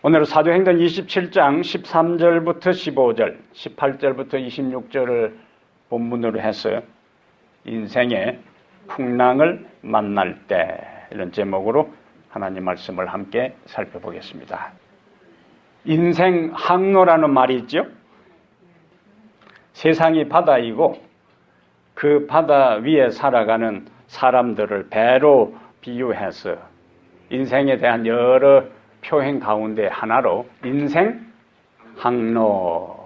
오늘은 사도행전 27장 13절부터 15절, 18절부터 26절을 본문으로 해서 인생의 풍랑을 만날 때, 이런 제목으로 하나님 말씀을 함께 살펴보겠습니다. 인생 항로라는 말이 있죠. 세상이 바다이고 그 바다 위에 살아가는 사람들을 배로 비유해서 인생에 대한 여러 표현 가운데 하나로 인생 항로.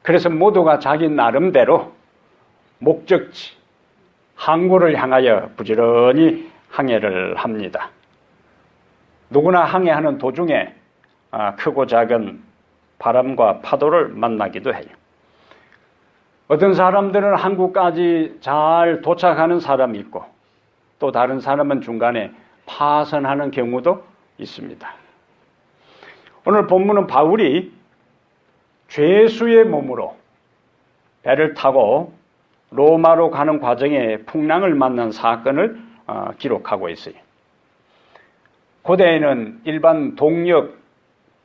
그래서 모두가 자기 나름대로 목적지, 항구를 향하여 부지런히 항해를 합니다. 누구나 항해하는 도중에 크고 작은 바람과 파도를 만나기도 해요. 어떤 사람들은 항구까지 잘 도착하는 사람이 있고 또 다른 사람은 중간에 파선하는 경우도 있습니다. 오늘 본문은 바울이 죄수의 몸으로 배를 타고 로마로 가는 과정에 풍랑을 만난 사건을 기록하고 있어요. 고대에는 일반 동력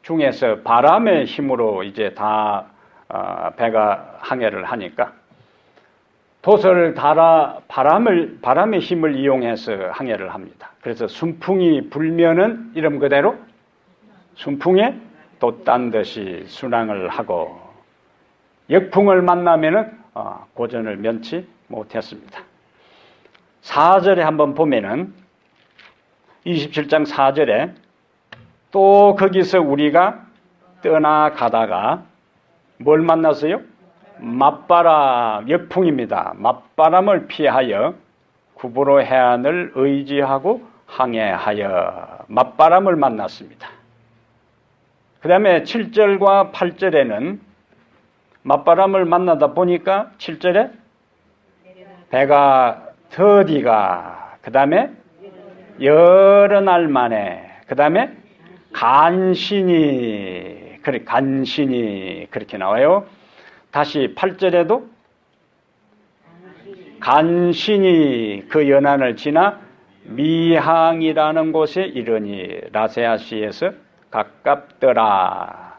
중에서 바람의 힘으로 이제 다 배가 항해를 하니까 돛을 달아 바람의 힘을 이용해서 항해를 합니다. 그래서 순풍이 불면은 이름 그대로 순풍에 돛단 듯이 순항을 하고 역풍을 만나면은 고전을 면치 못했습니다. 4절에 한번 보면은 27장 4절에 또 거기서 우리가 떠나가다가 뭘 만났어요? 맞바람, 역풍입니다. 맞바람을 피하여 구브로 해안을 의지하고 항해하여 맞바람을 만났습니다. 그 다음에 7절과 8절에는 맞바람을 만나다 보니까 7절에 배가 더디가, 그 다음에 여러 날 만에, 그 다음에 간신히 그렇게 나와요. 다시 8절에도 간신히 그 연안을 지나 미항이라는 곳에 이르니 라세아시에서 가깝더라.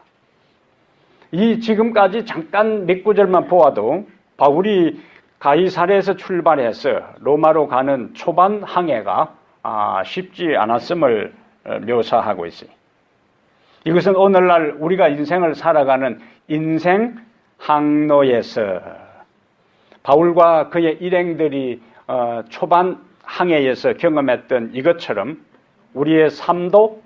이 지금까지 잠깐 몇 구절만 보아도 바울이 가이사랴에서 출발해서 로마로 가는 초반 항해가 쉽지 않았음을 묘사하고 있어요. 이것은 오늘날 우리가 인생을 살아가는 인생 항로에서 바울과 그의 일행들이 초반 항해에서 경험했던 이것처럼 우리의 삶도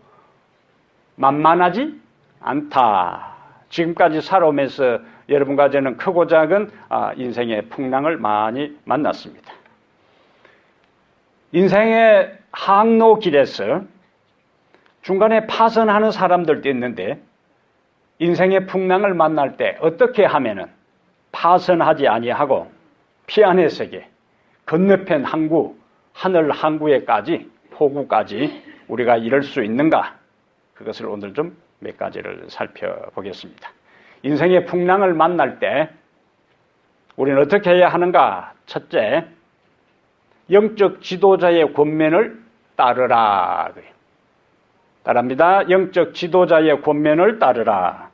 만만하지 않다. 지금까지 살아오면서 여러분과 저는 크고 작은 인생의 풍랑을 많이 만났습니다. 인생의 항로길에서 중간에 파선하는 사람들도 있는데 인생의 풍랑을 만날 때 어떻게 하면은 파선하지 아니하고 피안에서게 건너편 항구, 하늘 항구에까지 포구까지 우리가 이룰 수 있는가? 그것을 오늘 좀 몇 가지를 살펴보겠습니다. 인생의 풍랑을 만날 때 우리는 어떻게 해야 하는가? 첫째, 영적 지도자의 권면을 따르라. 따릅니다. 영적 지도자의 권면을 따르라.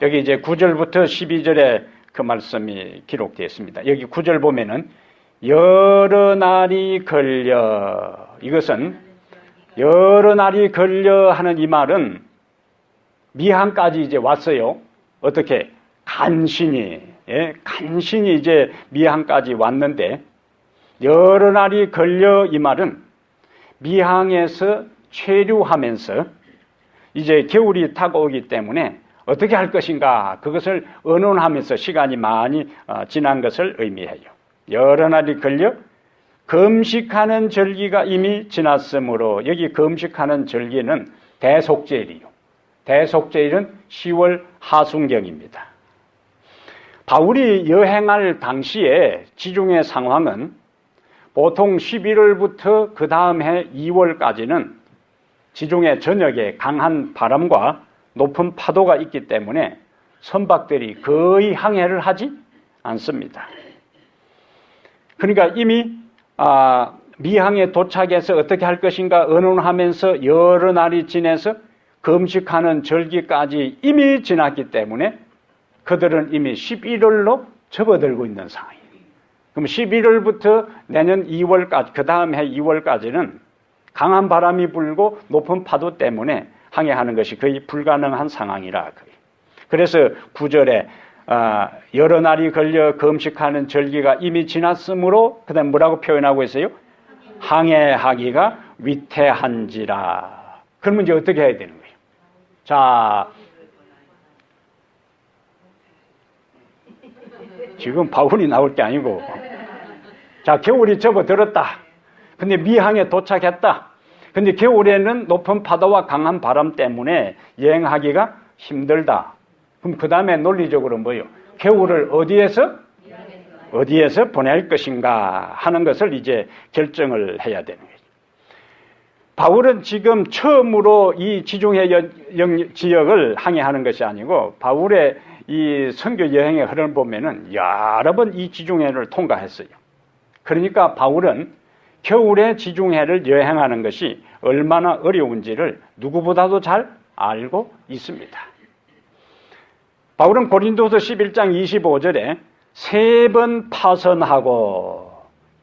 여기 이제 9절부터 12절에 그 말씀이 기록되어 있습니다. 여기 9절 보면은 여러 날이 걸려, 이것은 여러 날이 걸려 하는 이 말은 미항까지 이제 왔어요. 어떻게? 간신히 이제 미항까지 왔는데 여러 날이 걸려 이 말은 미항에서 체류하면서 이제 겨울이 다가오기 때문에 어떻게 할 것인가, 그것을 의논하면서 시간이 많이 지난 것을 의미해요. 여러 날이 걸려 금식하는 절기가 이미 지났으므로, 여기 금식하는 절기는 대속제일이요. 대속제일은 10월 하순경입니다. 바울이 여행할 당시에 지중해 상황은 보통 11월부터 그 다음 해 2월까지는 지중해 전역에 강한 바람과 높은 파도가 있기 때문에 선박들이 거의 항해를 하지 않습니다. 그러니까 이미 미항에 도착해서 어떻게 할 것인가 의논하면서 여러 날이 지내서 금식하는 절기까지 이미 지났기 때문에 그들은 이미 11월로 접어들고 있는 상황이에요. 그럼 11월부터 내년 2월까지, 그 다음 해 2월까지는 강한 바람이 불고 높은 파도 때문에 항해하는 것이 거의 불가능한 상황이라. 그래서 9절에 여러 날이 걸려 금식하는 절기가 이미 지났으므로 그 다음 뭐라고 표현하고 있어요? 항해하기가 위태한지라. 그러면 이제 어떻게 해야 되는 거예요? 자, 지금 바울이 나올 게 아니고, 자, 겨울이 접어들었다. 근데 미항에 도착했다. 근데 겨울에는 높은 파도와 강한 바람 때문에 여행하기가 힘들다. 그럼 그 다음에 논리적으로 뭐예요? 겨울을 어디에서 보낼 것인가 하는 것을 이제 결정을 해야 되는 거죠. 바울은 지금 처음으로 이 지중해 지역을 항해하는 것이 아니고 바울의 이 선교 여행의 흐름을 보면은 여러 번 이 지중해를 통과했어요. 그러니까 바울은 겨울에 지중해를 여행하는 것이 얼마나 어려운지를 누구보다도 잘 알고 있습니다. 바울은 고린도서 11장 25절에 3번 파선하고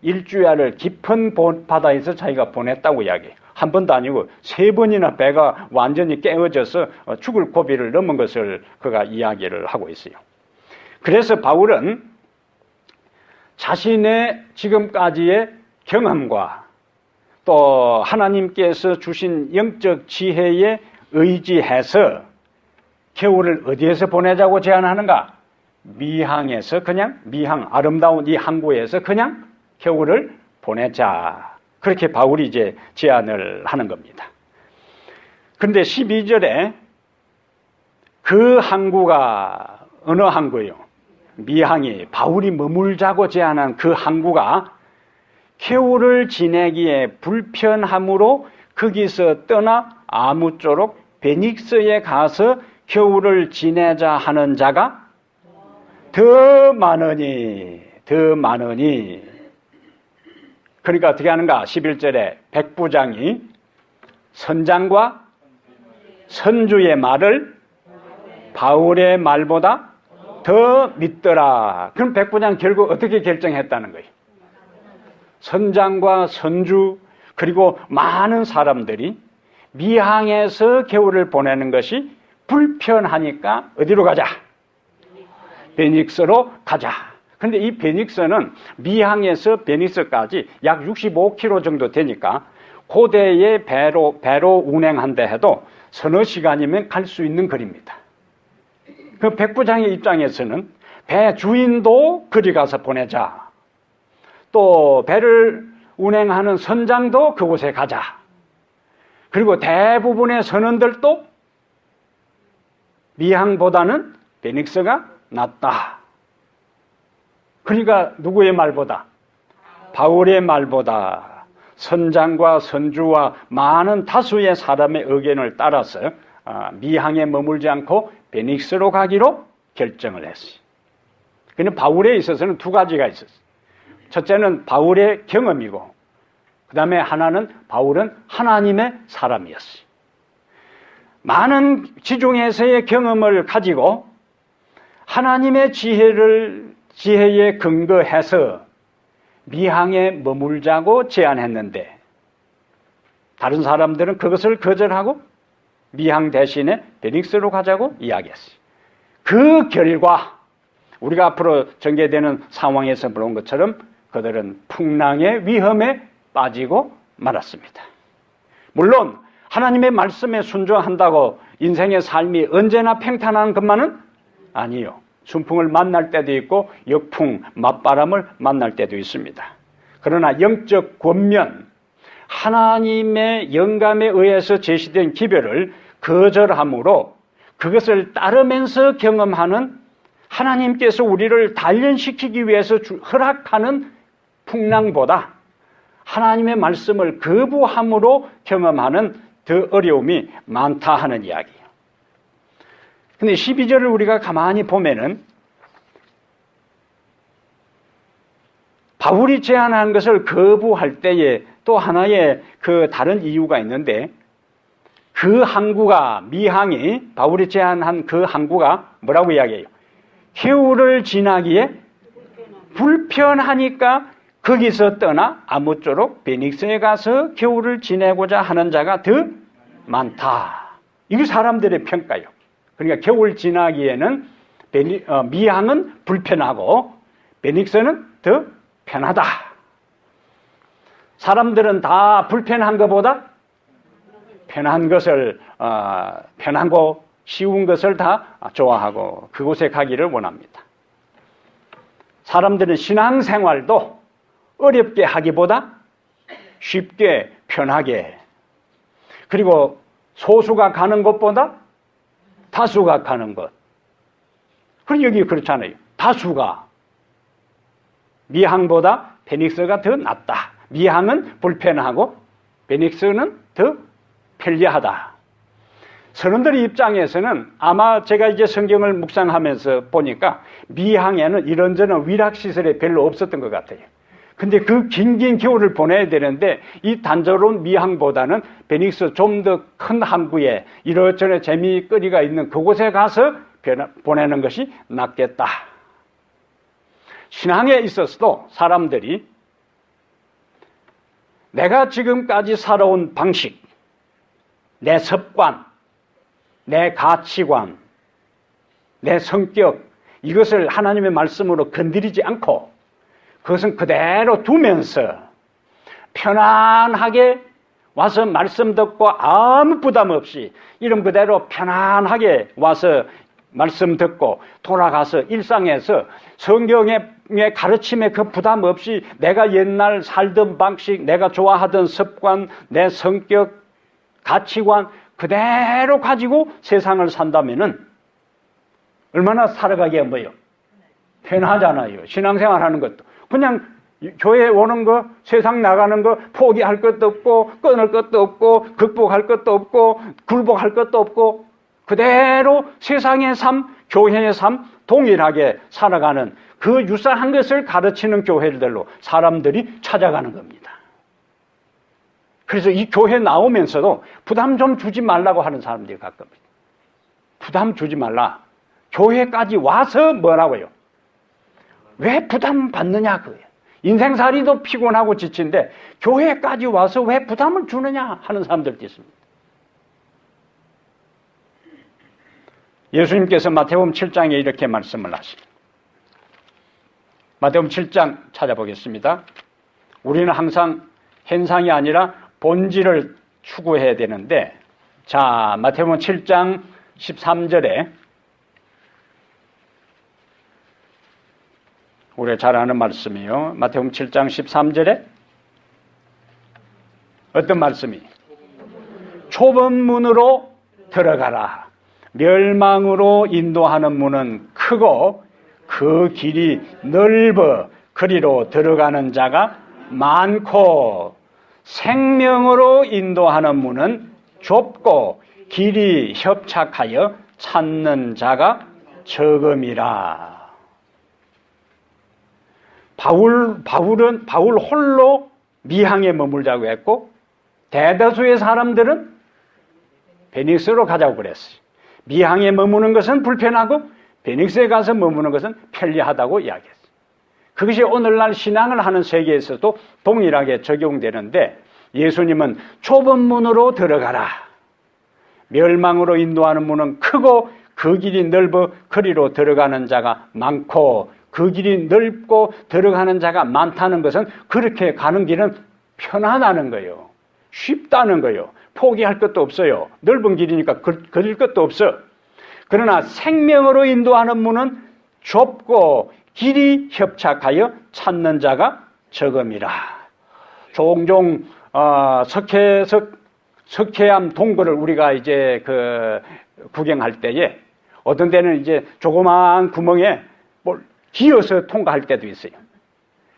일주야를 깊은 바다에서 자기가 보냈다고 이야기해요. 한 번도 아니고 3번이나 배가 완전히 깨어져서 죽을 고비를 넘은 것을 그가 이야기를 하고 있어요. 그래서 바울은 자신의 지금까지의 경험과 또 하나님께서 주신 영적 지혜에 의지해서 겨울을 어디에서 보내자고 제안하는가? 미항에서 그냥 미항 아름다운 이 항구에서 그냥 겨울을 보내자. 그렇게 바울이 이제 제안을 하는 겁니다. 그런데 12절에 그 항구가 어느 항구예요? 미항이 바울이 머물자고 제안한 그 항구가 겨울을 지내기에 불편함으로 거기서 떠나 아무쪼록 베닉스에 가서 겨울을 지내자 하는 자가 더 많으니 그러니까 어떻게 하는가? 11절에 백부장이 선장과 선주의 말을 바울의 말보다 더 믿더라. 그럼 백부장 결국 어떻게 결정했다는 거예요? 선장과 선주 그리고 많은 사람들이 미항에서 겨울을 보내는 것이 불편하니까 어디로 가자? 베닉스로 가자. 그런데 이 베닉스는 미항에서 베닉스까지 약 65km 정도 되니까 고대의 배로 운행한다 해도 서너 시간이면 갈 수 있는 거리입니다. 그 백부장의 입장에서는 배 주인도 그리 가서 보내자. 또 배를 운행하는 선장도 그곳에 가자. 그리고 대부분의 선원들도 미항보다는 베닉스가 낫다. 그러니까 누구의 말보다? 바울의 말보다 선장과 선주와 많은 다수의 사람의 의견을 따라서 미항에 머물지 않고 베닉스로 가기로 결정을 했어요. 그런데 바울에 있어서는 두 가지가 있었어요. 첫째는 바울의 경험이고 그 다음에 하나는 바울은 하나님의 사람이었어요. 많은 지중해에서의 경험을 가지고 하나님의 지혜에 근거해서 미항에 머물자고 제안했는데 다른 사람들은 그것을 거절하고 미항 대신에 베닉스로 가자고 이야기했어요. 그 결과 우리가 앞으로 전개되는 상황에서 본 것처럼 그들은 풍랑의 위험에 빠지고 말았습니다. 물론 하나님의 말씀에 순종한다고 인생의 삶이 언제나 평탄한 것만은 아니에요. 순풍을 만날 때도 있고 역풍, 맞바람을 만날 때도 있습니다. 그러나 영적 권면, 하나님의 영감에 의해서 제시된 기별을 거절함으로 그것을 따르면서 경험하는 하나님께서 우리를 단련시키기 위해서 허락하는 풍랑보다 하나님의 말씀을 거부함으로 경험하는 더 어려움이 많다 하는 이야기예요. 근데 12절을 우리가 가만히 보면은 바울이 제안한 것을 거부할 때에 또 하나의 그 다른 이유가 있는데, 그 항구가, 미항이, 바울이 제안한 그 항구가 뭐라고 이야기해요? 겨울을 지나기에 불편하니까 거기서 떠나 아무쪼록 베닉스에 가서 겨울을 지내고자 하는 자가 더 많다. 이게 사람들의 평가예요. 그러니까 겨울 지나기에는 미항은 불편하고 베닉스는 더 편하다. 사람들은 다 불편한 것보다 편한 것을, 편하고 쉬운 것을 다 좋아하고 그곳에 가기를 원합니다. 사람들은 신앙생활도 어렵게 하기보다 쉽게 편하게, 그리고 소수가 가는 것보다 다수가 가는 것. 그럼 여기 그렇잖아요. 다수가 미항보다 베닉스가 더 낫다. 미항은 불편하고 베닉스는 더 편리하다. 선원들의 입장에서는 아마 제가 이제 성경을 묵상하면서 보니까 미항에는 이런저런 위락시설이 별로 없었던 것 같아요. 근데 그 긴긴 겨울을 보내야 되는데 이 단조로운 미항보다는 베닉스 좀 더 큰 항구에 이러저러 재미거리가 있는 그곳에 가서 보내는 것이 낫겠다. 신앙에 있어서도 사람들이 내가 지금까지 살아온 방식, 내 습관, 내 가치관, 내 성격, 이것을 하나님의 말씀으로 건드리지 않고 그것은 그대로 두면서 편안하게 와서 말씀 듣고 아무 부담 없이 이름 그대로 편안하게 와서 말씀 듣고 돌아가서 일상에서 성경의 가르침에 그 부담 없이 내가 옛날 살던 방식, 내가 좋아하던 습관, 내 성격, 가치관 그대로 가지고 세상을 산다면은 얼마나 살아가기가 뭐예요? 편하잖아요. 신앙생활 하는 것도. 그냥 교회 오는 거, 세상 나가는 거 포기할 것도 없고 끊을 것도 없고 극복할 것도 없고 굴복할 것도 없고 그대로 세상의 삶, 교회의 삶 동일하게 살아가는 그 유사한 것을 가르치는 교회들로 사람들이 찾아가는 겁니다. 그래서 이 교회 나오면서도 부담 좀 주지 말라고 하는 사람들이 가끔입니다. 부담 주지 말라. 교회까지 와서 뭐라고요? 왜 부담 받느냐 그거예요. 인생살이도 피곤하고 지친데 교회까지 와서 왜 부담을 주느냐 하는 사람들도 있습니다. 예수님께서 마태복음 7장에 이렇게 말씀을 하십니다. 마태복음 7장 찾아보겠습니다. 우리는 항상 현상이 아니라 본질을 추구해야 되는데, 자, 마태복음 7장 13절에 우리가 잘 아는 말씀이에요. 마태복음 7장 13절에 어떤 말씀이? 좁은 문으로 들어가라. 멸망으로 인도하는 문은 크고 그 길이 넓어 그리로 들어가는 자가 많고 생명으로 인도하는 문은 좁고 길이 협착하여 찾는 자가 적음이라. 바울 홀로 미항에 머물자고 했고 대다수의 사람들은 베닉스로 가자고 그랬어요. 미항에 머무는 것은 불편하고 베닉스에 가서 머무는 것은 편리하다고 이야기했어요. 그것이 오늘날 신앙을 하는 세계에서도 동일하게 적용되는데 예수님은 좁은 문으로 들어가라. 멸망으로 인도하는 문은 크고 그 길이 넓어 그리로 들어가는 자가 많고 그 길이 넓고 들어가는 자가 많다는 것은 그렇게 가는 길은 편안하는 거예요. 쉽다는 거예요. 포기할 것도 없어요. 넓은 길이니까 걸릴 것도 없어. 그러나 생명으로 인도하는 문은 좁고 길이 협착하여 찾는 자가 적음이라. 종종 석회암 동굴을 우리가 이제 구경할 때에 어떤 데는 이제 조그마한 구멍에 뭘 기어서 통과할 때도 있어요.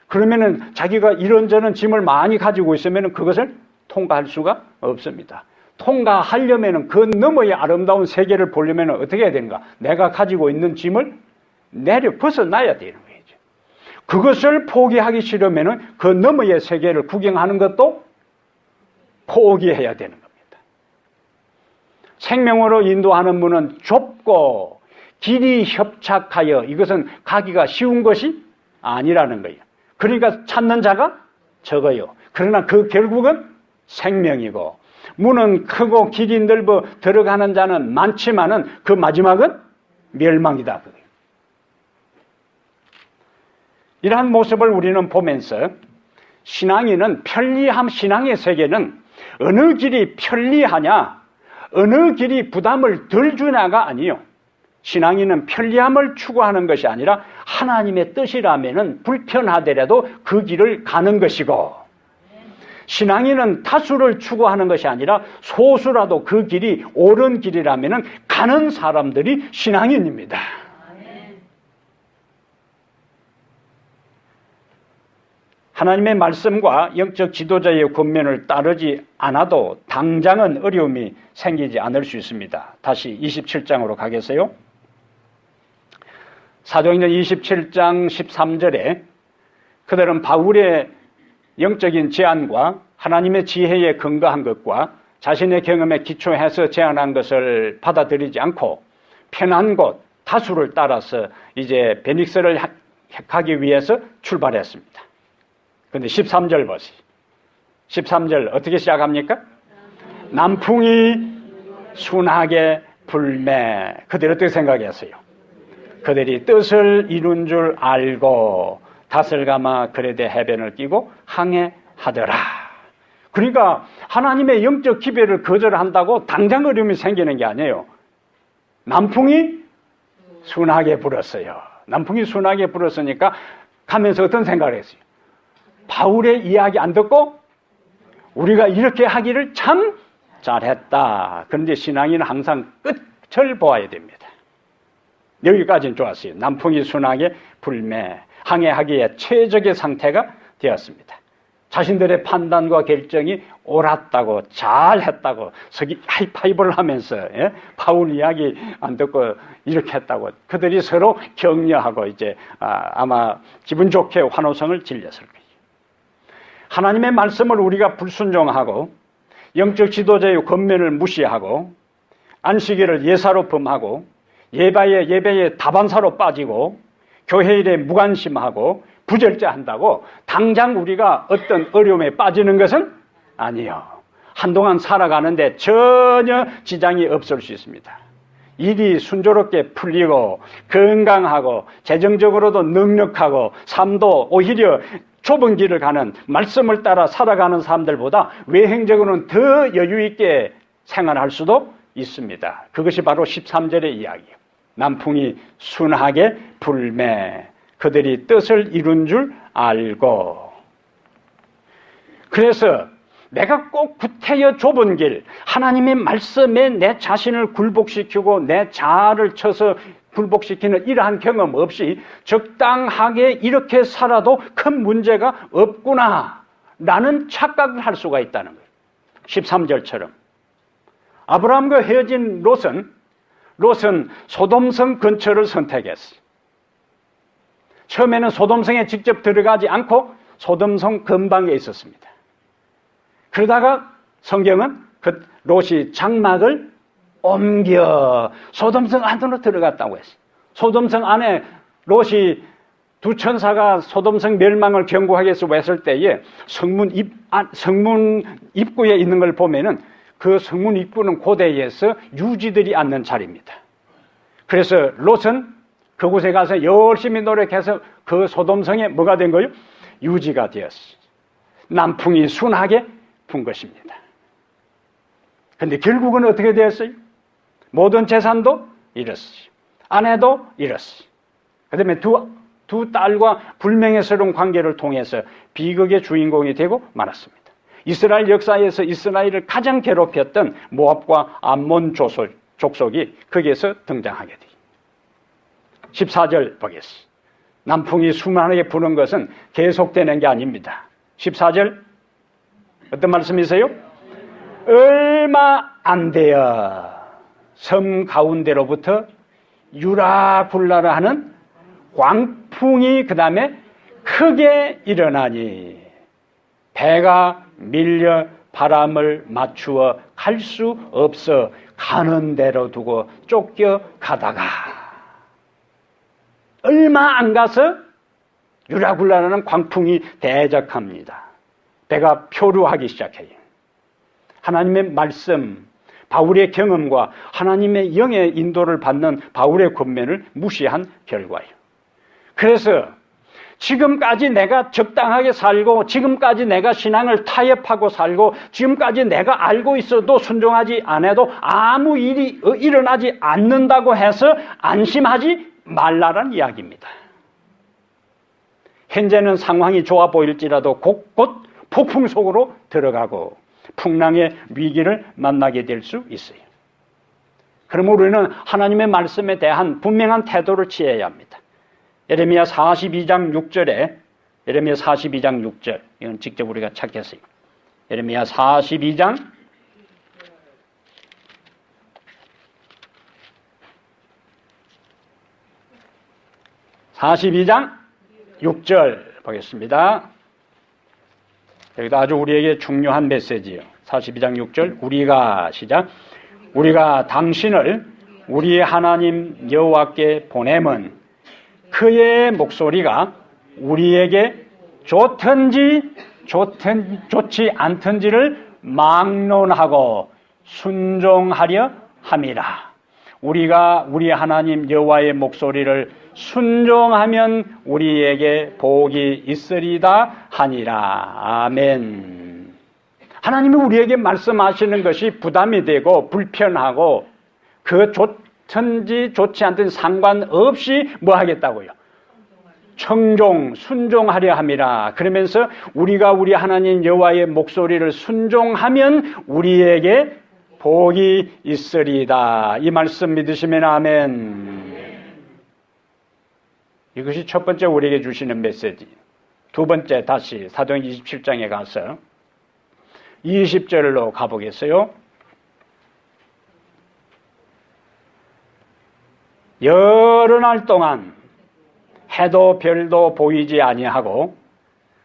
그러면은 자기가 이런저런 짐을 많이 가지고 있으면은 그것을 통과할 수가 없습니다. 통과하려면은 그 너머의 아름다운 세계를 보려면은 어떻게 해야 되는가? 내가 가지고 있는 짐을 벗어나야 되는 거죠. 그것을 포기하기 싫으면은 그 너머의 세계를 구경하는 것도 포기해야 되는 겁니다. 생명으로 인도하는 문은 좁고 길이 협착하여 이것은 가기가 쉬운 것이 아니라는 거예요. 그러니까 찾는 자가 적어요. 그러나 그 결국은 생명이고, 문은 크고 길이 넓어 들어가는 자는 많지만은 그 마지막은 멸망이다. 이러한 모습을 우리는 보면서 신앙인은 신앙의 세계는 어느 길이 편리하냐, 어느 길이 부담을 덜 주냐가 아니요. 신앙인은 편리함을 추구하는 것이 아니라 하나님의 뜻이라면은 불편하더라도 그 길을 가는 것이고, 신앙인은 다수를 추구하는 것이 아니라 소수라도 그 길이 옳은 길이라면은 가는 사람들이 신앙인입니다. 하나님의 말씀과 영적 지도자의 권면을 따르지 않아도 당장은 어려움이 생기지 않을 수 있습니다. 다시 27장으로 가겠어요? 사도행전 27장 13절에 그들은 바울의 영적인 제안과 하나님의 지혜에 근거한 것과 자신의 경험에 기초해서 제안한 것을 받아들이지 않고 편한 곳 다수를 따라서 이제 베닉스를 가기 위해서 출발했습니다. 그런데 13절 보세요. 13절 어떻게 시작합니까? 남풍이 순하게 불매. 그들이 어떻게 생각했어요? 그들이 뜻을 이룬 줄 알고 닷을 감아 그레데 해변을 끼고 항해하더라. 그러니까 하나님의 영적 기별을 거절한다고 당장 어려움이 생기는 게 아니에요. 남풍이 순하게 불었어요. 남풍이 순하게 불었으니까 가면서 어떤 생각을 했어요? 바울의 이야기 안 듣고 우리가 이렇게 하기를 참 잘했다. 그런데 신앙인은 항상 끝을 보아야 됩니다. 여기까지는 좋았어요. 남풍이 순하게 불매, 항해하기에 최적의 상태가 되었습니다. 자신들의 판단과 결정이 옳았다고, 잘했다고 하이파이브를 하면서 바울 이야기 안 듣고 이렇게 했다고 그들이 서로 격려하고 이제 아마 기분 좋게 환호성을 질렸을 거예요. 하나님의 말씀을 우리가 불순종하고 영적 지도자의 권면을 무시하고 안식일을 예사로 범하고 예배에 다반사로 빠지고 교회일에 무관심하고 부절제한다고 당장 우리가 어떤 어려움에 빠지는 것은 아니에요. 한동안 살아가는데 전혀 지장이 없을 수 있습니다. 일이 순조롭게 풀리고 건강하고 재정적으로도 넉넉하고 삶도 오히려 좁은 길을 가는 말씀을 따라 살아가는 사람들보다 외형적으로는 더 여유 있게 생활할 수도 있습니다. 그것이 바로 13절의 이야기예요. 남풍이 순하게 불매, 그들이 뜻을 이룬 줄 알고. 그래서 내가 꼭 구태여 좁은 길, 하나님의 말씀에 내 자신을 굴복시키고 내 자아를 쳐서 굴복시키는 이러한 경험 없이 적당하게 이렇게 살아도 큰 문제가 없구나 라는 착각을 할 수가 있다는 거예요. 13절처럼 아브라함과 헤어진 롯은 소돔성 근처를 선택했어요. 처음에는 소돔성에 직접 들어가지 않고 소돔성 근방에 있었습니다. 그러다가 성경은 그 롯이 장막을 옮겨 소돔성 안으로 들어갔다고 했어요. 소돔성 안에 롯이 두 천사가 소돔성 멸망을 경고하기 위해서 왔을 때에 성문 입구에 있는 걸 보면은 그 성문 입구는 고대에서 유지들이 앉는 자리입니다. 그래서 롯은 그곳에 가서 열심히 노력해서 그 소돔성에 뭐가 된 거예요? 유지가 되었어요. 남풍이 순하게 분 것입니다. 그런데 결국은 어떻게 되었어요? 모든 재산도 잃었어요. 아내도 잃었어요. 그 다음에 두 딸과 불명예스러운 관계를 통해서 비극의 주인공이 되고 말았습니다. 이스라엘 역사에서 이스라엘을 가장 괴롭혔던 모압과 암몬 족속이 거기에서 등장하게 돼요. 14절 보겠습니다. 남풍이 순하게 부는 것은 계속되는 게 아닙니다. 14절 어떤 말씀이세요? 얼마 안 되어 섬 가운데로부터 유라굴라라 하는 광풍이 그 다음에 크게 일어나니 배가 밀려 바람을 맞추어 갈 수 없어 가는 대로 두고 쫓겨가다가 얼마 안 가서 유라굴라라는 광풍이 대적합니다. 배가 표류하기 시작해요. 하나님의 말씀, 바울의 경험과 하나님의 영의 인도를 받는 바울의 권면을 무시한 결과예요. 그래서 지금까지 내가 적당하게 살고 지금까지 내가 신앙을 타협하고 살고 지금까지 내가 알고 있어도 순종하지 않아도 아무 일이 일어나지 않는다고 해서 안심하지 말라는 이야기입니다. 현재는 상황이 좋아 보일지라도 곳곳 폭풍 속으로 들어가고 풍랑의 위기를 만나게 될 수 있어요. 그럼 우리는 하나님의 말씀에 대한 분명한 태도를 취해야 합니다. 예레미야 42장 6절에 예레미야 42장 6절 이건 직접 우리가 찾겠어요. 예레미야 42장 6절 보겠습니다. 여기도 아주 우리에게 중요한 메시지예요. 42장 6절 우리가 시작 우리가 당신을 우리 하나님 여호와께 보내면 그의 목소리가 우리에게 좋지 않든지를 막론하고 순종하려 함이라. 우리가 우리 하나님 여호와의 목소리를 순종하면 우리에게 복이 있으리다 하니라. 아멘. 하나님이 우리에게 말씀하시는 것이 부담이 되고 불편하고 그 좋든지 좋지 않든지 상관없이 뭐 하겠다고요? 순종하려 함이라. 그러면서 우리가 우리 하나님 여호와의 목소리를 순종하면 우리에게 복이 있으리다. 이 말씀 믿으시면 아멘. 이것이 첫 번째 우리에게 주시는 메시지. 두 번째 다시 사도행 27장에 가서 20절로 가보겠어요. 여러 날 동안 해도 별도 보이지 아니하고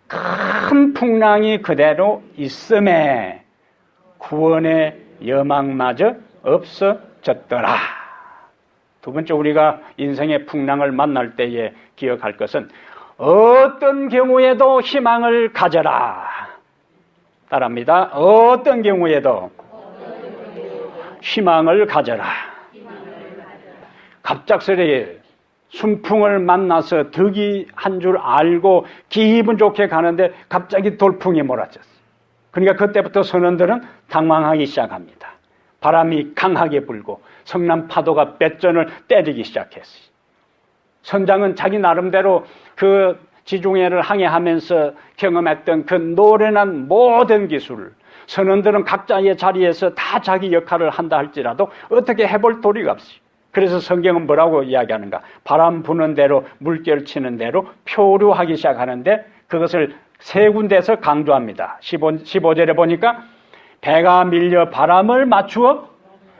큰 풍랑이 그대로 있음에 구원의 여망마저 없어졌더라. 두 번째 우리가 인생의 풍랑을 만날 때에 기억할 것은 어떤 경우에도 희망을 가져라. 따라합니다. 어떤 경우에도 희망을 가져라. 갑작스레 순풍을 만나서 덕이 한 줄 알고 기분 좋게 가는데 갑자기 돌풍이 몰아쳤어요. 그러니까 그때부터 선원들은 당황하기 시작합니다. 바람이 강하게 불고 성난 파도가 뱃전을 때리기 시작했어요. 선장은 자기 나름대로 그 지중해를 항해하면서 경험했던 그 노련한 모든 기술, 선원들은 각자의 자리에서 다 자기 역할을 한다 할지라도 어떻게 해볼 도리가 없어요. 그래서 성경은 뭐라고 이야기하는가? 바람 부는 대로 물결 치는 대로 표류하기 시작하는데 그것을 세 군데에서 강조합니다. 15절에 보니까 배가 밀려 바람을 맞추어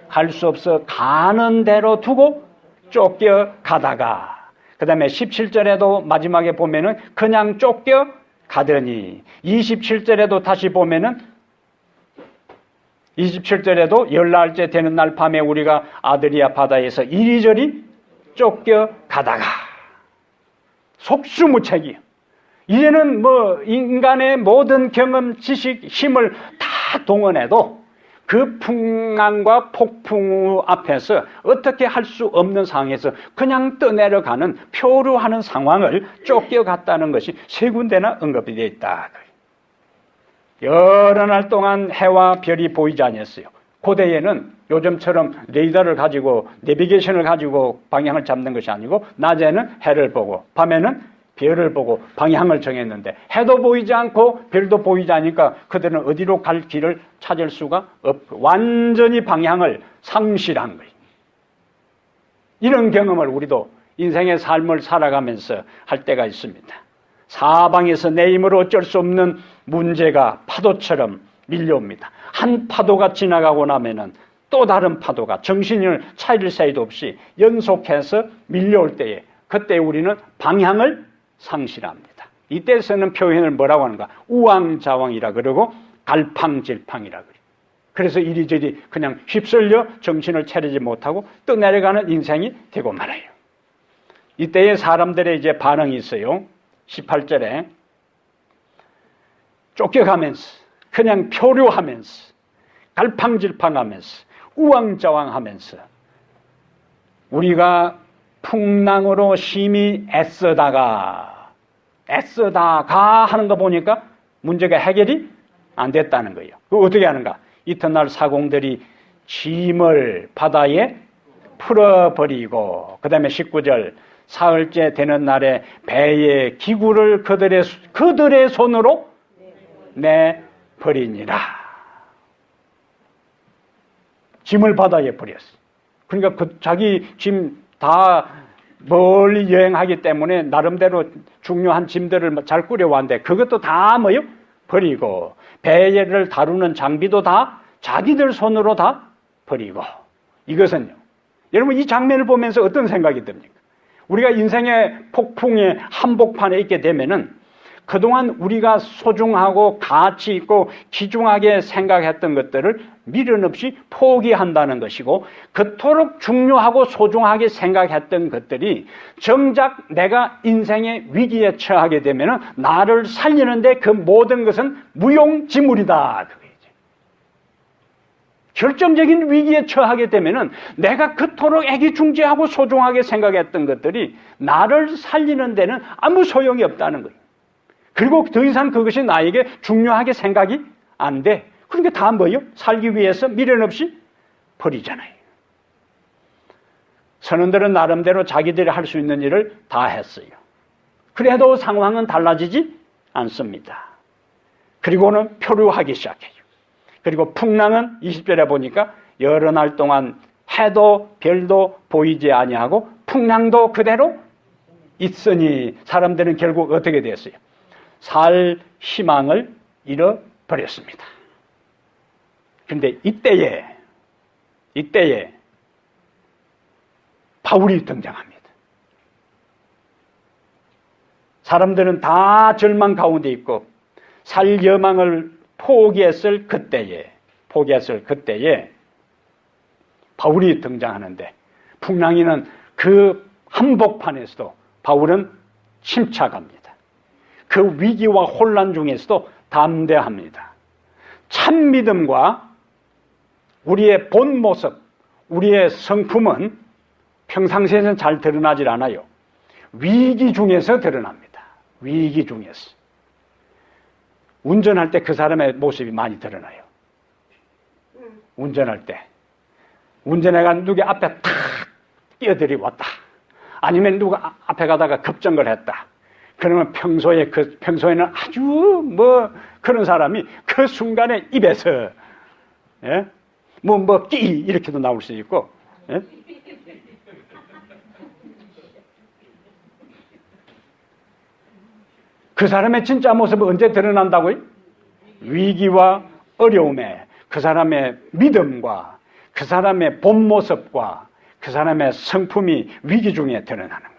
갈 수 없어 가는 대로 두고 쫓겨가다가, 그 다음에 17절에도 마지막에 보면은 그냥 쫓겨가더니, 27절에도 다시 보면은 27절에도 열날째 되는 날 밤에 우리가 아드리아 바다에서 이리저리 쫓겨가다가, 속수무책이요. 이제는 뭐 인간의 모든 경험, 지식, 힘을 다 동원해도 그 풍랑과 폭풍 앞에서 어떻게 할 수 없는 상황에서 그냥 떠내려가는, 표류하는 상황을 쫓겨갔다는 것이 세 군데나 언급이 되어 있다. 여러 날 동안 해와 별이 보이지 않았어요. 고대에는 요즘처럼 레이더를 가지고 내비게이션을 가지고 방향을 잡는 것이 아니고 낮에는 해를 보고 밤에는 별을 보고 방향을 정했는데, 해도 보이지 않고 별도 보이지 않으니까 그들은 어디로 갈 길을 찾을 수가 없고 완전히 방향을 상실한 거예요. 이런 경험을 우리도 인생의 삶을 살아가면서 할 때가 있습니다. 사방에서 내 힘으로 어쩔 수 없는 문제가 파도처럼 밀려옵니다. 한 파도가 지나가고 나면은 또 다른 파도가 정신을 차릴 새도 없이 연속해서 밀려올 때에, 그때 우리는 방향을 상실합니다. 이때 쓰는 표현을 뭐라고 하는가? 우왕좌왕이라 그러고 갈팡질팡이라 그래요. 그래서 이리저리 그냥 휩쓸려 정신을 차리지 못하고 떠내려가는 인생이 되고 말아요. 이때의 사람들의 이제 반응이 있어요. 18절에 쫓겨가면서 그냥 표류하면서 갈팡질팡하면서 우왕좌왕하면서 우리가 풍랑으로 심히 애쓰다가 하는 거 보니까 문제가 해결이 안 됐다는 거예요. 그거 어떻게 하는가? 이튿날 사공들이 짐을 바다에 풀어버리고, 그 다음에 19절 사흘째 되는 날에 배의 기구를 그들의 손으로 내버리니라. 짐을 바다에 버렸어요. 그러니까 자기 짐 다 멀리 여행하기 때문에 나름대로 중요한 짐들을 잘 꾸려왔는데 그것도 다 뭐요? 버리고, 배를 다루는 장비도 다 자기들 손으로 다 버리고. 이것은요, 여러분 이 장면을 보면서 어떤 생각이 듭니까? 우리가 인생의 폭풍의 한복판에 있게 되면은 그동안 우리가 소중하고 가치 있고 귀중하게 생각했던 것들을 미련 없이 포기한다는 것이고, 그토록 중요하고 소중하게 생각했던 것들이 정작 내가 인생의 위기에 처하게 되면 나를 살리는데 그 모든 것은 무용지물이다. 그거지. 결정적인 위기에 처하게 되면 내가 그토록 애기중지하고 소중하게 생각했던 것들이 나를 살리는 데는 아무 소용이 없다는 거예요. 그리고 더 이상 그것이 나에게 중요하게 생각이 안 돼. 그러니까 다 뭐예요? 살기 위해서 미련 없이 버리잖아요. 선원들은 나름대로 자기들이 할 수 있는 일을 다 했어요. 그래도 상황은 달라지지 않습니다. 그리고는 표류하기 시작해요. 그리고 풍랑은 20절에 보니까 여러 날 동안 해도 별도 보이지 아니하고 풍랑도 그대로 있으니 사람들은 결국 어떻게 됐어요? 살 희망을 잃어버렸습니다. 그런데 이때에 바울이 등장합니다. 사람들은 다 절망 가운데 있고 살 여망을 포기했을 그때에 바울이 등장하는데, 풍랑이는 그 한복판에서도 바울은 침착합니다. 그 위기와 혼란 중에서도 담대합니다. 참 믿음과 우리의 본 모습, 우리의 성품은 평상시에는 잘 드러나질 않아요. 위기 중에서 드러납니다. 위기 중에서. 운전할 때 그 사람의 모습이 많이 드러나요. 운전할 때. 운전해가 누구 앞에 탁 끼어들이왔다. 아니면 누가 앞에 가다가 급정거를 했다. 그러면 평소에는 아주 그런 사람이 그 순간에 입에서, 예? 끼 이렇게도 나올 수 있고, 예? 그 사람의 진짜 모습은 언제 드러난다고요? 위기와 어려움에 그 사람의 믿음과 그 사람의 본 모습과 그 사람의 성품이 위기 중에 드러나는 거예요.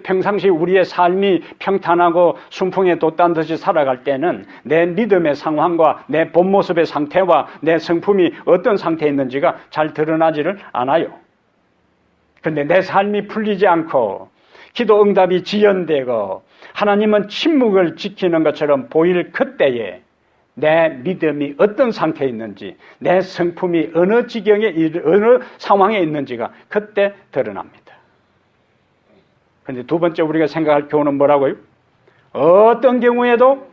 평상시 우리의 삶이 평탄하고 순풍에 돛단 듯이 살아갈 때는 내 믿음의 상황과 내 본 모습의 상태와 내 성품이 어떤 상태에 있는지가 잘 드러나지를 않아요. 그런데 내 삶이 풀리지 않고 기도 응답이 지연되고 하나님은 침묵을 지키는 것처럼 보일 그때에 내 믿음이 어떤 상태에 있는지, 내 성품이 어느 지경에, 어느 상황에 있는지가 그때 드러납니다. 그런데 두 번째 우리가 생각할 교훈은 뭐라고요? 어떤 경우에도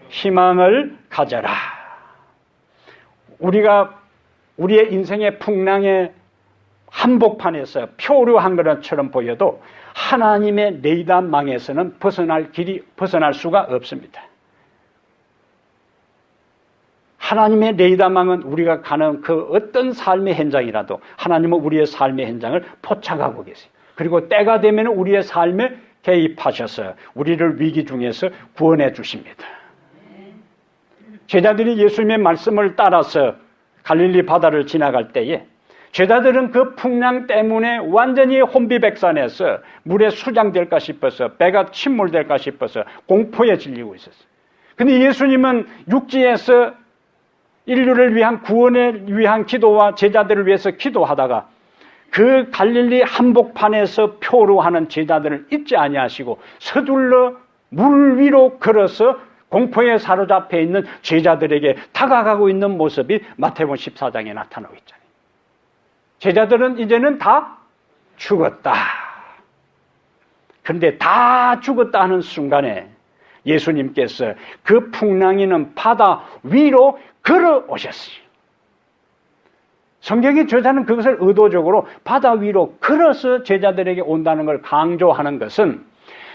희망을 가져라. 우리가 우리의 인생의 풍랑의 한복판에서 표류한 것처럼 보여도 하나님의 레이단망에서는 벗어날 수가 없습니다. 하나님의 레이단망은 우리가 가는 그 어떤 삶의 현장이라도 하나님은 우리의 삶의 현장을 포착하고 계세요. 그리고 때가 되면 우리의 삶에 개입하셔서 우리를 위기 중에서 구원해 주십니다. 제자들이 예수님의 말씀을 따라서 갈릴리 바다를 지나갈 때에 제자들은 그 풍랑 때문에 완전히 혼비백산해서 물에 수장될까 싶어서, 배가 침몰될까 싶어서 공포에 질리고 있었어요. 근데 예수님은 육지에서 인류를 위한 구원을 위한 기도와 제자들을 위해서 기도하다가 그 갈릴리 한복판에서 표류하는 제자들을 잊지 아니하시고 서둘러 물 위로 걸어서 공포에 사로잡혀 있는 제자들에게 다가가고 있는 모습이 마태복음 14장에 나타나고 있잖아요. 제자들은 이제는 다 죽었다. 그런데 다 죽었다 하는 순간에 예수님께서 그 풍랑이는 바다 위로 걸어오셨어요. 성경의 저자는 그것을 의도적으로 바다 위로 걸어서 제자들에게 온다는 걸 강조하는 것은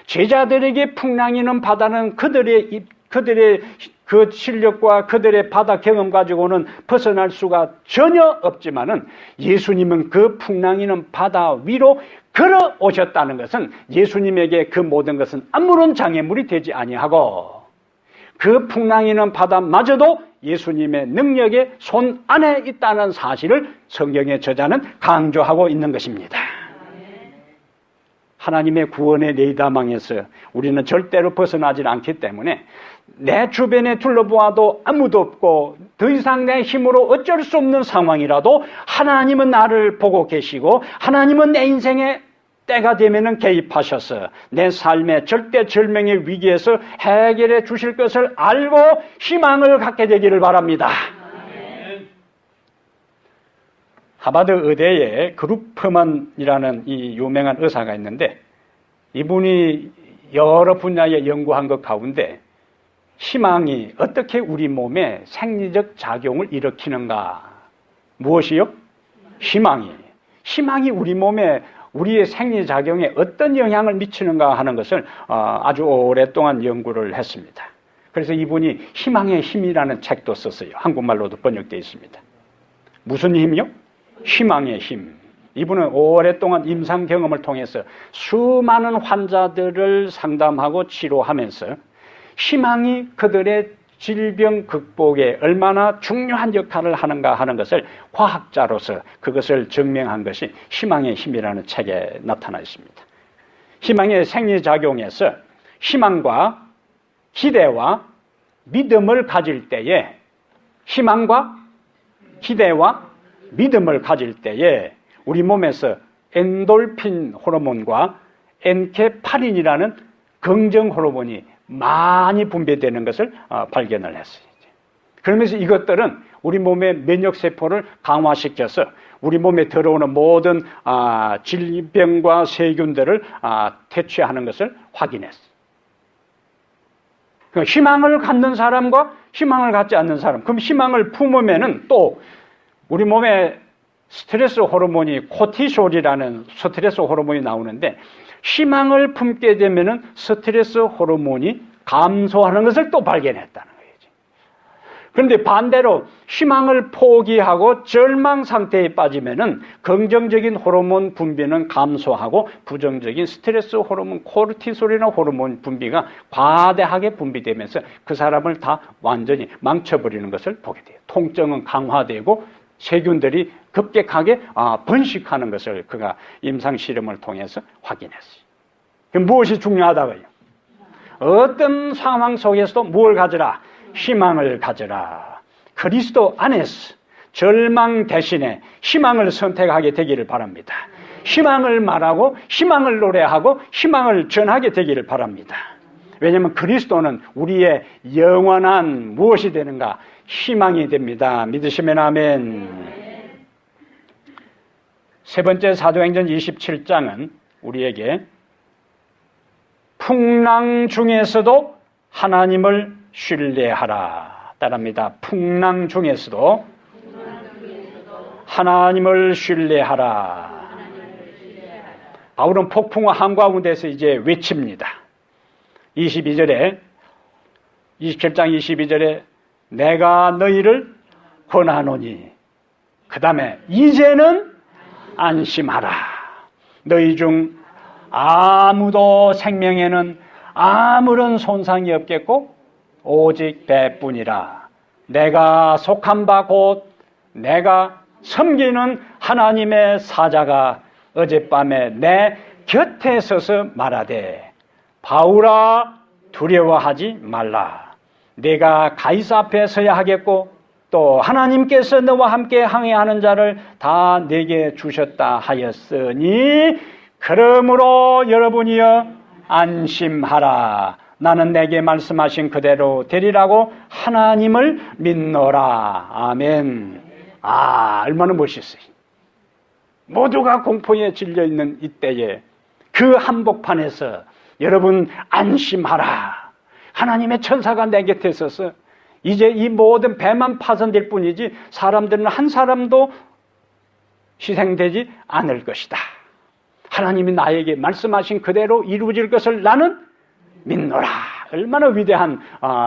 제자들에게 풍랑이는 바다는 그들의 그 실력과 그들의 바다 경험 가지고는 벗어날 수가 전혀 없지만은 예수님은 그 풍랑이는 바다 위로 걸어오셨다는 것은 예수님에게 그 모든 것은 아무런 장애물이 되지 아니하고 그 풍랑이는 바다마저도 예수님의 능력의 손 안에 있다는 사실을 성경의 저자는 강조하고 있는 것입니다. 하나님의 구원의 레이더망에서 우리는 절대로 벗어나지 않기 때문에 내 주변에 둘러보아도 아무도 없고 더 이상 내 힘으로 어쩔 수 없는 상황이라도 하나님은 나를 보고 계시고 하나님은 내 인생에 때가 되면은 개입하셔서 내 삶의 절대절명의 위기에서 해결해 주실 것을 알고 희망을 갖게 되기를 바랍니다. 하버드 의대에 그루프만이라는 이 유명한 의사가 있는데 이분이 여러 분야에 연구한 것 가운데 희망이 어떻게 우리 몸에 생리적 작용을 일으키는가. 무엇이요? 희망이 우리 몸에 우리의 생리작용에 어떤 영향을 미치는가 하는 것을 아주 오랫동안 연구를 했습니다. 그래서 이분이 희망의 힘이라는 책도 썼어요. 한국말로도 번역되어 있습니다. 무슨 힘이요? 희망의 힘. 이분은 오랫동안 임상 경험을 통해서 수많은 환자들을 상담하고 치료하면서 희망이 그들의 질병 극복에 얼마나 중요한 역할을 하는가 하는 것을 과학자로서 그것을 증명한 것이 희망의 힘이라는 책에 나타나 있습니다. 희망의 생리작용에서 희망과 기대와 믿음을 가질 때에 희망과 기대와 믿음을 가질 때에 우리 몸에서 엔돌핀 호르몬과 엔케파린이라는 긍정 호르몬이 많이 분비되는 것을 발견을 했어요. 그러면서 이것들은 우리 몸의 면역세포를 강화시켜서 우리 몸에 들어오는 모든 질병과 세균들을 퇴치하는 것을 확인했어요. 그러니까 희망을 갖는 사람과 희망을 갖지 않는 사람, 그럼 희망을 품으면은 또 우리 몸에 스트레스 호르몬이 코티솔이라는 스트레스 호르몬이 나오는데 희망을 품게 되면은 스트레스 호르몬이 감소하는 것을 또 발견했다는 거예요. 그런데 반대로 희망을 포기하고 절망 상태에 빠지면은 긍정적인 호르몬 분비는 감소하고 부정적인 스트레스 호르몬, 코르티솔이나 호르몬 분비가 과다하게 분비되면서 그 사람을 다 완전히 망쳐버리는 것을 보게 돼요. 통증은 강화되고 세균들이 급격하게 번식하는 것을 그가 임상 실험을 통해서 확인했어요. 무엇이 중요하다고요? 어떤 상황 속에서도 뭘 가져라? 희망을 가져라. 그리스도 안에서 절망 대신에 희망을 선택하게 되기를 바랍니다. 희망을 말하고 희망을 노래하고 희망을 전하게 되기를 바랍니다. 왜냐하면 그리스도는 우리의 영원한 무엇이 되는가? 희망이 됩니다. 믿으시면 아멘. 세 번째 사도행전 27장은 우리에게 풍랑 중에서도 하나님을 신뢰하라. 따릅니다. 풍랑 중에서도 하나님을 신뢰하라. 바울은 폭풍과 한가운데서 이제 외칩니다. 27장 22절에 내가 너희를 권하노니 그 다음에 이제는 안심하라. 너희 중 아무도 생명에는 아무런 손상이 없겠고 오직 배뿐이라. 내가 속한 바 곧 내가 섬기는 하나님의 사자가 어젯밤에 내 곁에 서서 말하되 바울아 두려워하지 말라. 네가 가이사 앞에 서야 하겠고 또 하나님께서 너와 함께 항해하는 자를 다 네게 주셨다 하였으니 그러므로 여러분이여 안심하라. 나는 내게 말씀하신 그대로 되리라고 하나님을 믿노라. 아멘. 얼마나 멋있어요. 모두가 공포에 질려 있는 이때에 그 한복판에서 여러분 안심하라. 하나님의 천사가 내 곁에 있어서 이제 이 모든 배만 파손될 뿐이지 사람들은 한 사람도 희생되지 않을 것이다. 하나님이 나에게 말씀하신 그대로 이루어질 것을 나는 믿노라. 얼마나 위대한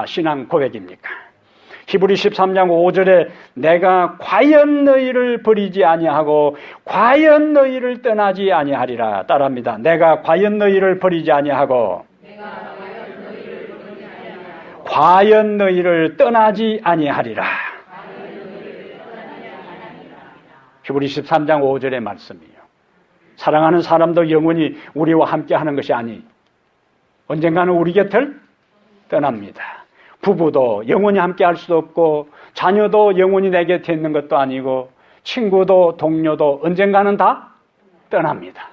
신앙 고백입니까? 히브리 13장 5절에 내가 과연 너희를 버리지 아니하고 과연 너희를 떠나지 아니하리라. 따라합니다. 내가 과연 너희를 버리지 아니하고 과연 너희를 떠나지 아니하리라. 히브리 13장 5절의 말씀이에요. 사랑하는 사람도 영원히 우리와 함께 하는 것이 아니 언젠가는 우리 곁을 떠납니다. 부부도 영원히 함께 할 수도 없고 자녀도 영원히 내 곁에 있는 것도 아니고 친구도 동료도 언젠가는 다 떠납니다.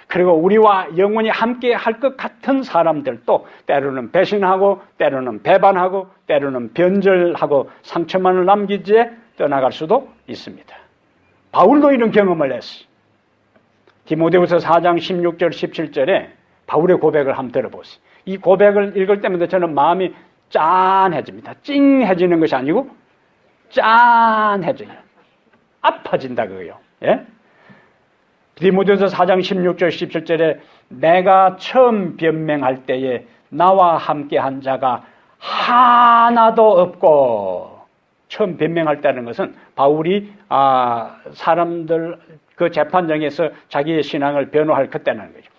그리고 우리와 영원히 함께 할 것 같은 사람들도 때로는 배신하고 때로는 배반하고 때로는 변절하고 상처만을 남기지 떠나갈 수도 있습니다. 바울도 이런 경험을 했어요. 디모데후서 4장 16절 17절에 바울의 고백을 한번 들어보세요. 이 고백을 읽을 때마다 저는 마음이 짠해집니다. 찡해지는 것이 아니고 짠해져요. 아파진다 그거요. 예? 디모데후서 4장 16절 17절에 내가 처음 변명할 때에 나와 함께한 자가 하나도 없고, 처음 변명할 때는 것은 바울이 사람들 그 재판정에서 자기의 신앙을 변호할 그때는 거죠.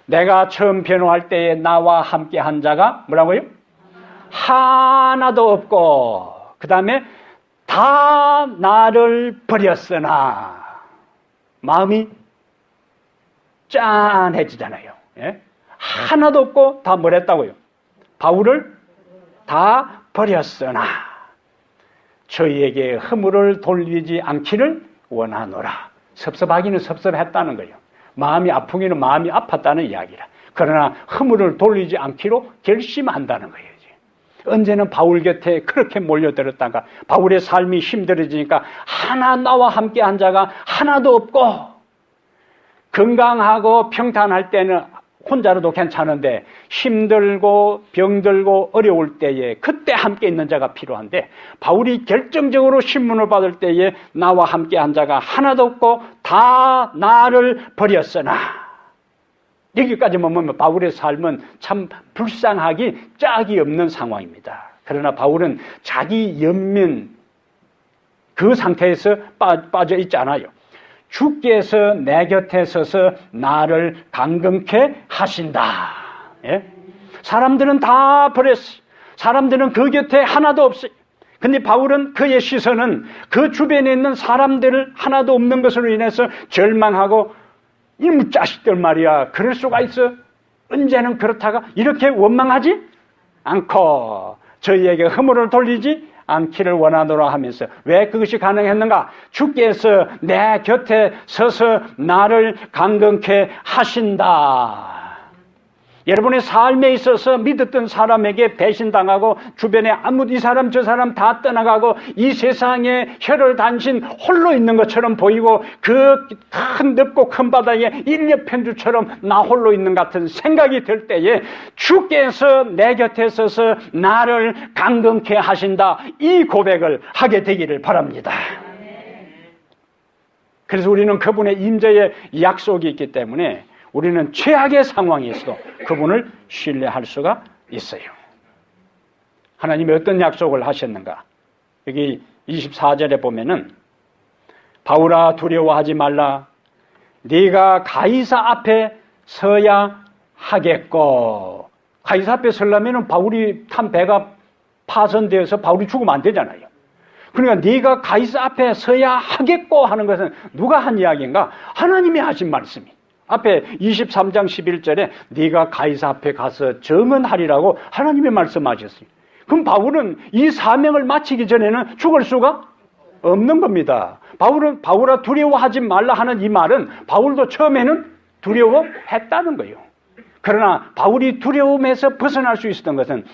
내가 처음 변호할 때에 나와 함께한 자가 뭐라고요? 하나도 없고, 그 다음에 다 나를 버렸으나. 마음이 짠해지잖아요. 예? 하나도 없고 다 뭐랬다고요? 바울을 다 버렸으나 저희에게 허물을 돌리지 않기를 원하노라. 섭섭하기는 섭섭했다는 거예요. 마음이 아프기는 마음이 아팠다는 이야기라. 그러나 허물을 돌리지 않기로 결심한다는 거예요. 언제는 바울 곁에 그렇게 몰려들었다가 바울의 삶이 힘들어지니까 하나 나와 함께 한 자가 하나도 없고, 건강하고 평탄할 때는 혼자로도 괜찮은데 힘들고 병들고 어려울 때에 그때 함께 있는 자가 필요한데, 바울이 결정적으로 신문을 받을 때에 나와 함께 한 자가 하나도 없고 다 나를 버렸으나. 여기까지만 보면 바울의 삶은 참 불쌍하기 짝이 없는 상황입니다. 그러나 바울은 자기 연민 그 상태에서 빠져 있지 않아요. 주께서 내 곁에 서서 나를 강건케 하신다. 예? 사람들은 다 버렸어요. 사람들은 그 곁에 하나도 없어요. 근데 바울은 그의 시선은 그 주변에 있는 사람들을 하나도 없는 것으로 인해서 절망하고, 이놈 자식들 말이야, 그럴 수가 있어? 언제는 그렇다가 이렇게 원망하지 않고 저희에게 허물을 돌리지 않기를 원하노라 하면서, 왜 그것이 가능했는가? 주께서 내 곁에 서서 나를 강건케 하신다. 여러분의 삶에 있어서 믿었던 사람에게 배신당하고 주변에 이 사람 저 사람 다 떠나가고 이 세상에 혈을 단신 홀로 있는 것처럼 보이고, 그 큰 넓고 큰 바다에 일녀편주처럼 나 홀로 있는 같은 생각이 들 때에 주께서 내 곁에 서서 나를 강건케 하신다, 이 고백을 하게 되기를 바랍니다. 그래서 우리는 그분의 임재의 약속이 있기 때문에 우리는 최악의 상황에서도 그분을 신뢰할 수가 있어요. 하나님이 어떤 약속을 하셨는가? 여기 24절에 보면은 바울아 두려워하지 말라. 네가 가이사 앞에 서야 하겠고. 가이사 앞에 서려면 바울이 탄 배가 파손되어서 바울이 죽으면 안 되잖아요. 그러니까 네가 가이사 앞에 서야 하겠고 하는 것은 누가 한 이야기인가? 하나님이 하신 말씀이. 앞에 23장 11절에 네가 가이사 앞에 가서 증언하리라고 하나님이 말씀하셨어요. 그럼 바울은 이 사명을 마치기 전에는 죽을 수가 없는 겁니다. 바울아 두려워하지 말라 하는 이 말은 바울도 처음에는 두려워했다는 거예요. 그러나 바울이 두려움에서 벗어날 수 있었던 것은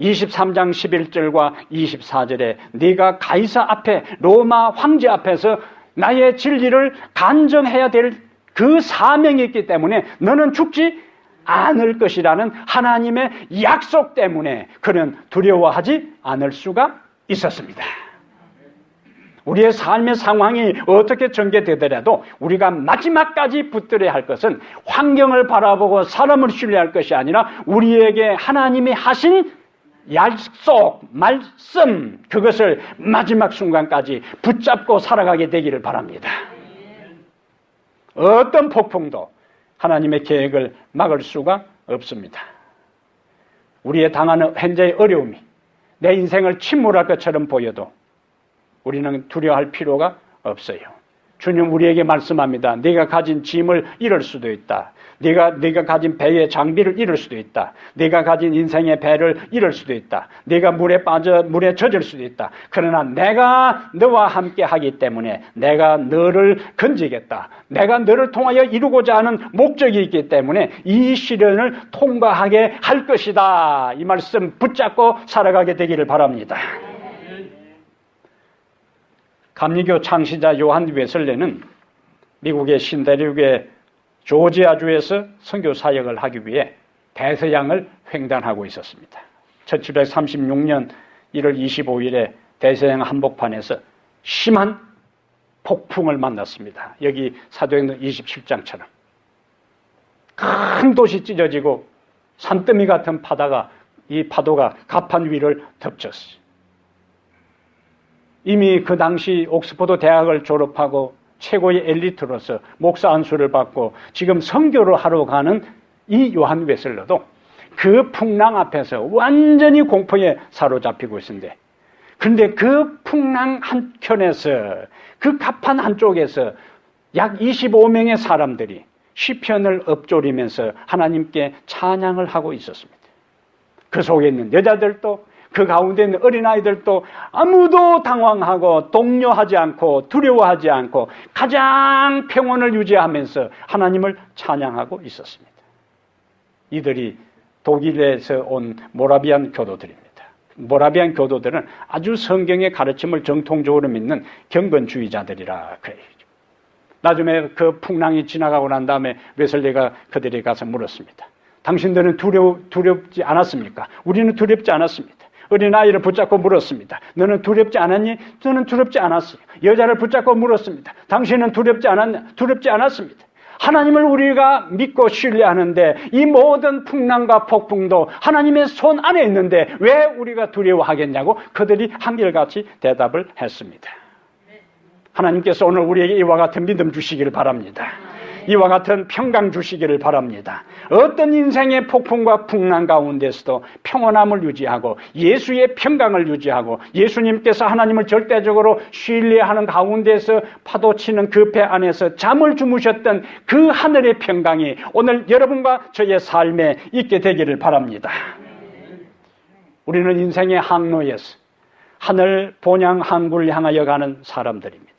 23장 11절과 24절에 네가 가이사 앞에 로마 황제 앞에서 나의 진리를 간증해야 될 그 사명이 있기 때문에 너는 죽지 않을 것이라는 하나님의 약속 때문에 그는 두려워하지 않을 수가 있었습니다. 우리의 삶의 상황이 어떻게 전개되더라도 우리가 마지막까지 붙들어야 할 것은 환경을 바라보고 사람을 신뢰할 것이 아니라 우리에게 하나님이 하신 약속, 말씀, 그것을 마지막 순간까지 붙잡고 살아가게 되기를 바랍니다. 어떤 폭풍도 하나님의 계획을 막을 수가 없습니다. 우리의 당하는 현재의 어려움이 내 인생을 침몰할 것처럼 보여도 우리는 두려워할 필요가 없어요. 주님 우리에게 말씀합니다. 네가 가진 짐을 잃을 수도 있다. 네가 가진 배의 장비를 잃을 수도 있다. 네가 가진 인생의 배를 잃을 수도 있다. 네가 물에 젖을 수도 있다. 그러나 내가 너와 함께 하기 때문에 내가 너를 건지겠다. 내가 너를 통하여 이루고자 하는 목적이 있기 때문에 이 시련을 통과하게 할 것이다. 이 말씀 붙잡고 살아가게 되기를 바랍니다. 감리교 창시자 요한 웨슬레는 미국의 신대륙의 조지아주에서 선교 사역을 하기 위해 대서양을 횡단하고 있었습니다. 1736년 1월 25일에 대서양 한복판에서 심한 폭풍을 만났습니다. 여기 사도행전 27장처럼 큰 도시 찢어지고 산더미 같은 이 파도가 가판 위를 덮쳤어요. 이미 그 당시 옥스퍼드 대학을 졸업하고 최고의 엘리트로서 목사 안수를 받고 지금 선교를 하러 가는 이 요한 웨슬러도 그 풍랑 앞에서 완전히 공포에 사로잡히고 있는데, 그런데 그 풍랑 한켠에서 그 가판 한쪽에서 약 25명의 사람들이 시편을 읊조리면서 하나님께 찬양을 하고 있었습니다. 그 속에 있는 여자들도 그 가운데 있는 어린아이들도 아무도 당황하고 동요하지 않고 두려워하지 않고 가장 평온을 유지하면서 하나님을 찬양하고 있었습니다. 이들이 독일에서 온 모라비안 교도들입니다. 모라비안 교도들은 아주 성경의 가르침을 정통적으로 믿는 경건주의자들이라 그래요. 나중에 그 풍랑이 지나가고 난 다음에 웨슬리가 그들이 가서 물었습니다. 당신들은 두렵지 않았습니까? 우리는 두렵지 않았습니다. 어린아이를 붙잡고 물었습니다. 너는 두렵지 않았니? 저는 두렵지 않았어요. 여자를 붙잡고 물었습니다. 당신은 두렵지 않았냐? 두렵지 않았습니다. 하나님을 우리가 믿고 신뢰하는데 이 모든 풍랑과 폭풍도 하나님의 손 안에 있는데 왜 우리가 두려워하겠냐고 그들이 한결같이 대답을 했습니다. 하나님께서 오늘 우리에게 이와 같은 믿음 주시기를 바랍니다. 이와 같은 평강 주시기를 바랍니다. 어떤 인생의 폭풍과 풍랑 가운데서도 평온함을 유지하고 예수의 평강을 유지하고 예수님께서 하나님을 절대적으로 신뢰하는 가운데서 파도치는 그 배 안에서 잠을 주무셨던 그 하늘의 평강이 오늘 여러분과 저의 삶에 있게 되기를 바랍니다. 우리는 인생의 항로에서 하늘 본향 항구를 향하여 가는 사람들입니다.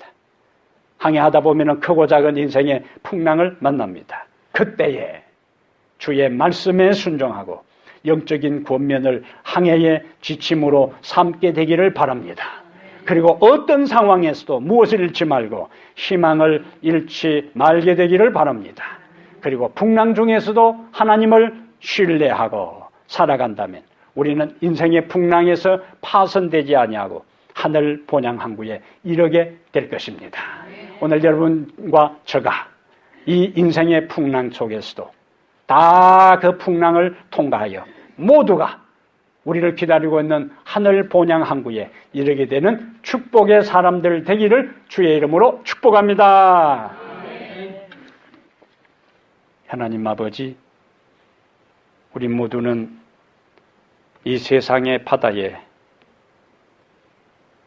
항해하다 보면 크고 작은 인생의 풍랑을 만납니다. 그때에 주의 말씀에 순종하고 영적인 권면을 항해의 지침으로 삼게 되기를 바랍니다. 그리고 어떤 상황에서도 무엇을 잃지 말고 희망을 잃지 말게 되기를 바랍니다. 그리고 풍랑 중에서도 하나님을 신뢰하고 살아간다면 우리는 인생의 풍랑에서 파손되지 아니하고 하늘 본향 항구에 이르게 될 것입니다. 오늘 여러분과 저가 이 인생의 풍랑 속에서도 다 그 풍랑을 통과하여 모두가 우리를 기다리고 있는 하늘 본향 항구에 이르게 되는 축복의 사람들 되기를 주의 이름으로 축복합니다. 하나님 아버지, 우리 모두는 이 세상의 바다에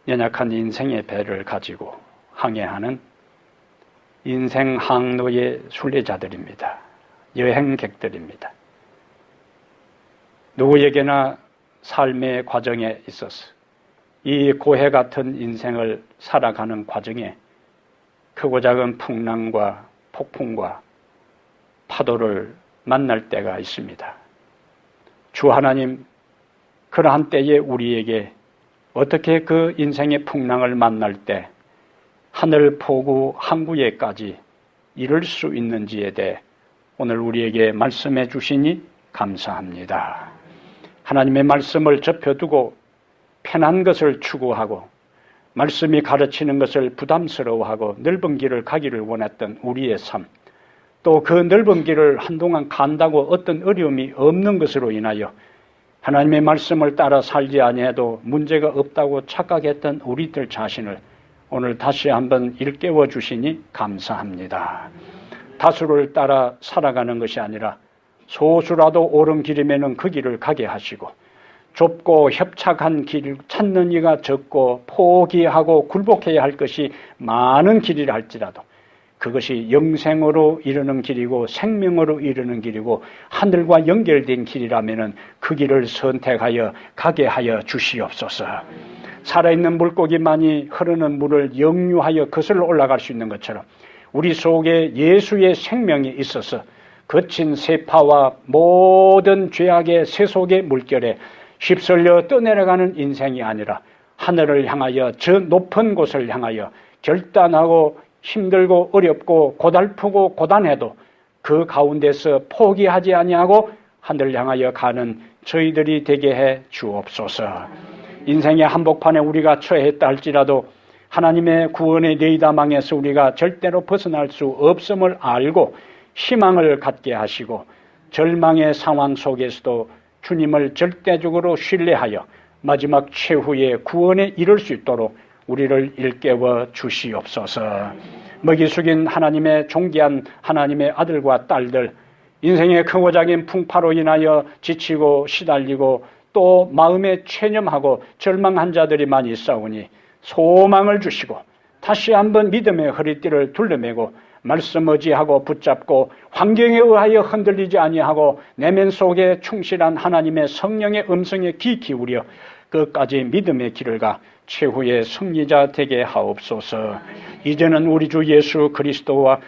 연약한 인생의 배를 가지고 항해하는 인생 항로의 순례자들입니다. 여행객들입니다. 누구에게나 삶의 과정에 있어서 이 고해 같은 인생을 살아가는 과정에 크고 작은 풍랑과 폭풍과 파도를 만날 때가 있습니다. 주 하나님, 그러한 때에 우리에게 어떻게 그 인생의 풍랑을 만날 때 하늘 포구 항구에까지 이를 수 있는지에 대해 오늘 우리에게 말씀해 주시니 감사합니다. 하나님의 말씀을 접혀두고 편한 것을 추구하고 말씀이 가르치는 것을 부담스러워하고 넓은 길을 가기를 원했던 우리의 삶, 또 그 넓은 길을 한동안 간다고 어떤 어려움이 없는 것으로 인하여 하나님의 말씀을 따라 살지 아니해도 문제가 없다고 착각했던 우리들 자신을 오늘 다시 한번 일깨워 주시니 감사합니다. 다수를 따라 살아가는 것이 아니라 소수라도 옳은 길이면은 그 길을 가게 하시고, 좁고 협착한 길을 찾는 이가 적고 포기하고 굴복해야 할 것이 많은 길이라 할지라도 그것이 영생으로 이르는 길이고 생명으로 이르는 길이고 하늘과 연결된 길이라면은 그 길을 선택하여 가게 하여 주시옵소서. 살아있는 물고기만이 흐르는 물을 역류하여 거슬러 올라갈 수 있는 것처럼 우리 속에 예수의 생명이 있어서 거친 세파와 모든 죄악의 세속의 물결에 휩쓸려 떠내려가는 인생이 아니라 하늘을 향하여 저 높은 곳을 향하여 결단하고 힘들고 어렵고 고달프고 고단해도 그 가운데서 포기하지 아니하고 하늘을 향하여 가는 저희들이 되게 해 주옵소서. 인생의 한복판에 우리가 처했다 할지라도 하나님의 구원의 레이다망에서 우리가 절대로 벗어날 수 없음을 알고 희망을 갖게 하시고 절망의 상황 속에서도 주님을 절대적으로 신뢰하여 마지막 최후의 구원에 이를 수 있도록 우리를 일깨워 주시옵소서. 먹이 숙인 하나님의 존귀한 하나님의 아들과 딸들, 인생의 크고 작은 풍파로 인하여 지치고 시달리고 또 마음에 체념하고 절망한 자들이 많이 있사오니 소망을 주시고 다시 한번 믿음의 허리띠를 둘러매고 말씀 의지하고 붙잡고 환경에 의하여 흔들리지 아니하고 내면 속에 충실한 하나님의 성령의 음성에 귀 기울여 끝까지 믿음의 길을 가 최후의 승리자 되게 하옵소서. 이제는 우리 주 예수 그리스도와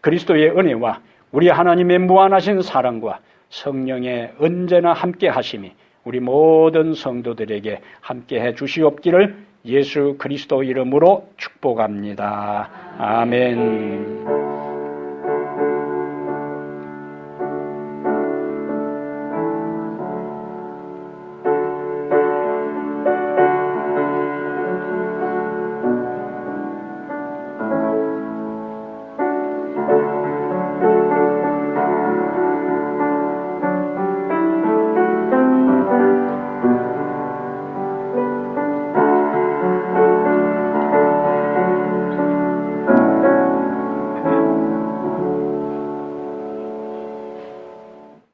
그리스도의 은혜와 우리 하나님의 무한하신 사랑과 성령의 언제나 함께 하심이 우리 모든 성도들에게 함께 해 주시옵기를 예수 그리스도 이름으로 축복합니다. 아멘.